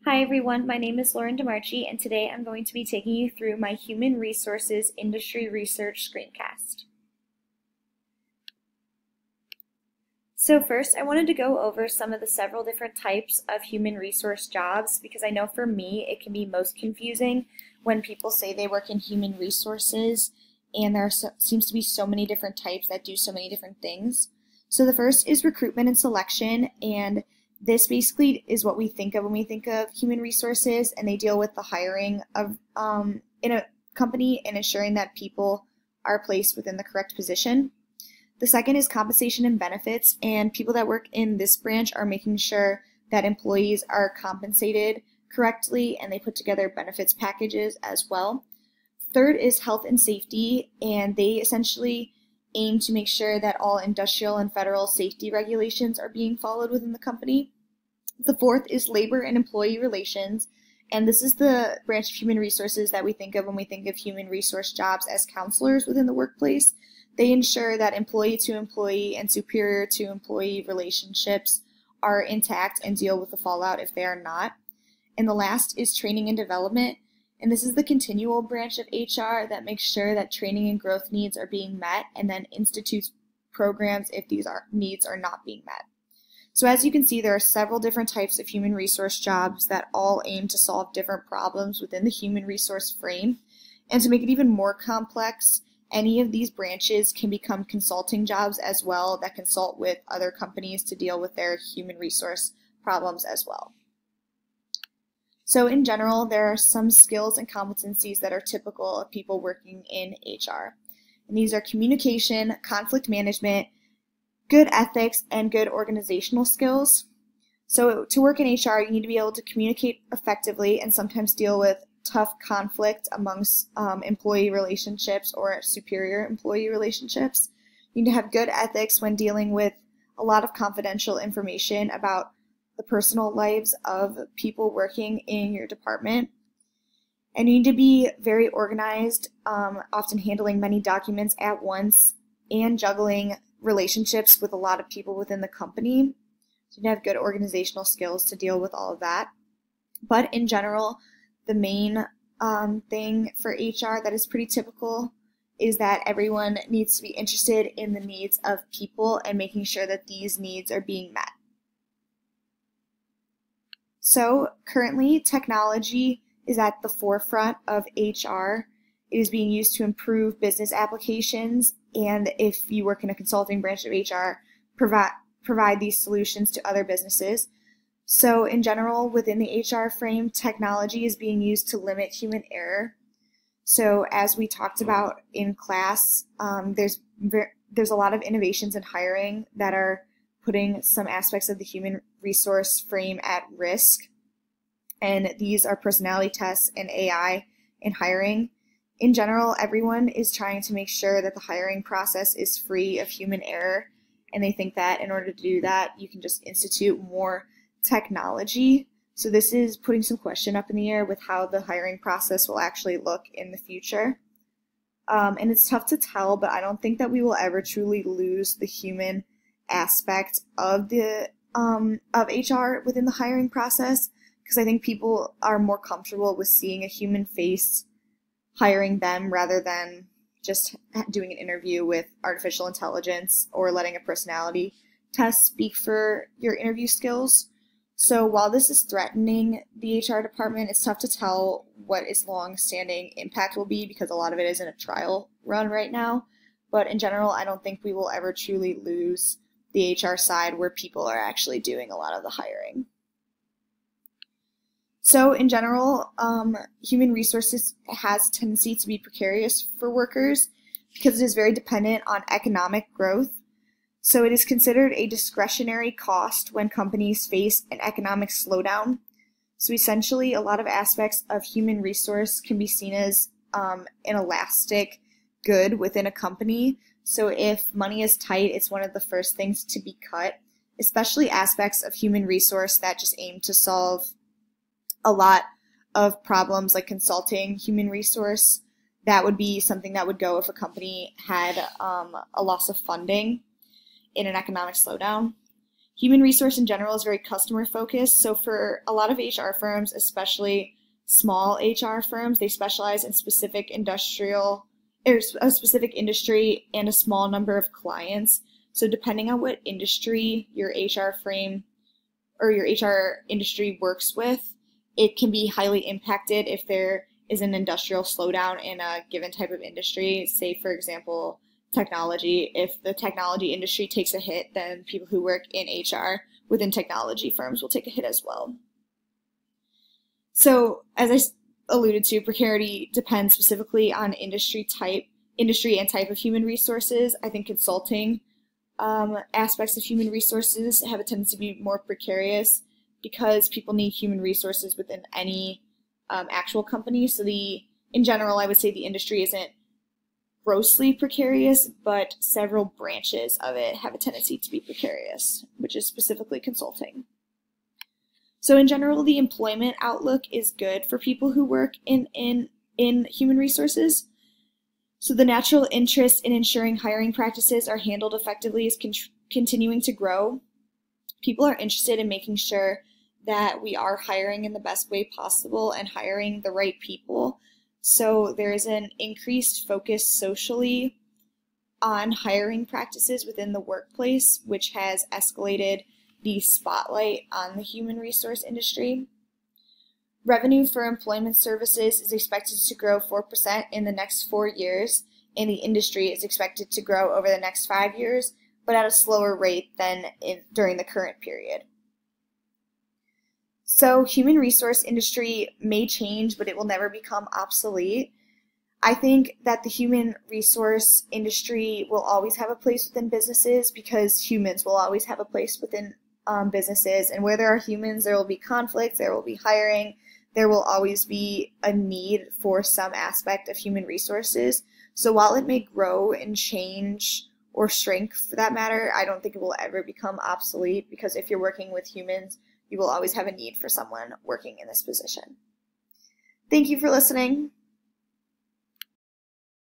Hi everyone, my name is Lauren DeMarchi, and today I'm going to be taking you through my Human Resources Industry Research Screencast. So first, I wanted to go over some of the several different types of human resource jobs because I know for me it can be most confusing when people say they work in human resources and seems to be so many different types that do so many different things. So the first is recruitment and selection, and this basically is what we think of when we think of human resources, and they deal with the hiring of in a company and ensuring that people are placed within the correct position. The second is compensation and benefits, and people that work in this branch are making sure that employees are compensated correctly and they put together benefits packages as well. Third is health and safety, and they essentially aim to make sure that all industrial and federal safety regulations are being followed within the company. The fourth is labor and employee relations, and this is the branch of human resources that we think of when we think of human resource jobs as counselors within the workplace. They ensure that employee-to-employee and superior-to-employee relationships are intact and deal with the fallout if they are not. And the last is training and development, and this is the continual branch of HR that makes sure that training and growth needs are being met and then institutes programs if these needs are not being met. So as you can see, there are several different types of human resource jobs that all aim to solve different problems within the human resource frame. And to make it even more complex, any of these branches can become consulting jobs as well that consult with other companies to deal with their human resource problems as well. So in general, there are some skills and competencies that are typical of people working in HR. And these are communication, conflict management, good ethics, and good organizational skills. So to work in HR, you need to be able to communicate effectively and sometimes deal with tough conflict amongst employee relationships or superior employee relationships. You need to have good ethics when dealing with a lot of confidential information about the personal lives of people working in your department. And you need to be very organized, often handling many documents at once and juggling relationships with a lot of people within the company. So you need to have good organizational skills to deal with all of that. But in general, the main thing for HR that is pretty typical is that everyone needs to be interested in the needs of people and making sure that these needs are being met. So currently, technology is at the forefront of HR. It is being used to improve business applications, and if you work in a consulting branch of HR, provide these solutions to other businesses. So in general, within the HR frame, technology is being used to limit human error. So as we talked about in class, there's a lot of innovations in hiring that are putting some aspects of the human resource frame at risk. And these are personality tests and AI in hiring. In general, everyone is trying to make sure that the hiring process is free of human error. And they think that in order to do that, you can just institute more technology. So this is putting some question up in the air with how the hiring process will actually look in the future. And it's tough to tell, but I don't think that we will ever truly lose the human aspect of HR within the hiring process, because I think people are more comfortable with seeing a human face hiring them rather than just doing an interview with artificial intelligence or letting a personality test speak for your interview skills. So while this is threatening the HR department, it's tough to tell what its long-standing impact will be because a lot of it is in a trial run right now. But in general, I don't think we will ever truly lose the HR side where people are actually doing a lot of the hiring. So in general, human resources has a tendency to be precarious for workers because it is very dependent on economic growth. So it is considered a discretionary cost when companies face an economic slowdown. So essentially, a lot of aspects of human resource can be seen as an elastic good within a company. So if money is tight, it's one of the first things to be cut, especially aspects of human resource that just aim to solve a lot of problems like consulting human resource. That would be something that would go if a company had a loss of funding in an economic slowdown. Human resource in general is very customer focused. So for a lot of HR firms, especially small HR firms, they specialize in specific a specific industry and a small number of clients. So depending on what industry your HR frame or your HR industry works with, it can be highly impacted if there is an industrial slowdown in a given type of industry. Say, for example, technology. If the technology industry takes a hit, then people who work in HR within technology firms will take a hit as well. So, as I alluded to, precarity depends specifically on industry and type of human resources. I think consulting aspects of human resources have a tendency to be more precarious because people need human resources within any actual company. So in general, I would say the industry isn't grossly precarious, but several branches of it have a tendency to be precarious, which is specifically consulting. So in general, the employment outlook is good for people who work in human resources. So the natural interest in ensuring hiring practices are handled effectively is continuing to grow. People are interested in making sure that we are hiring in the best way possible and hiring the right people. So there is an increased focus socially on hiring practices within the workplace, which has escalated the spotlight on the human resource industry. Revenue for employment services is expected to grow 4% in the next 4 years, and the industry is expected to grow over the next 5 years, but at a slower rate than during the current period. So human resource industry may change, but it will never become obsolete. I think that the human resource industry will always have a place within businesses because humans will always have a place within businesses. And where there are humans, there will be conflict, there will be hiring, there will always be a need for some aspect of human resources. So while it may grow and change or shrink for that matter, I don't think it will ever become obsolete because if you're working with humans, you will always have a need for someone working in this position. Thank you for listening.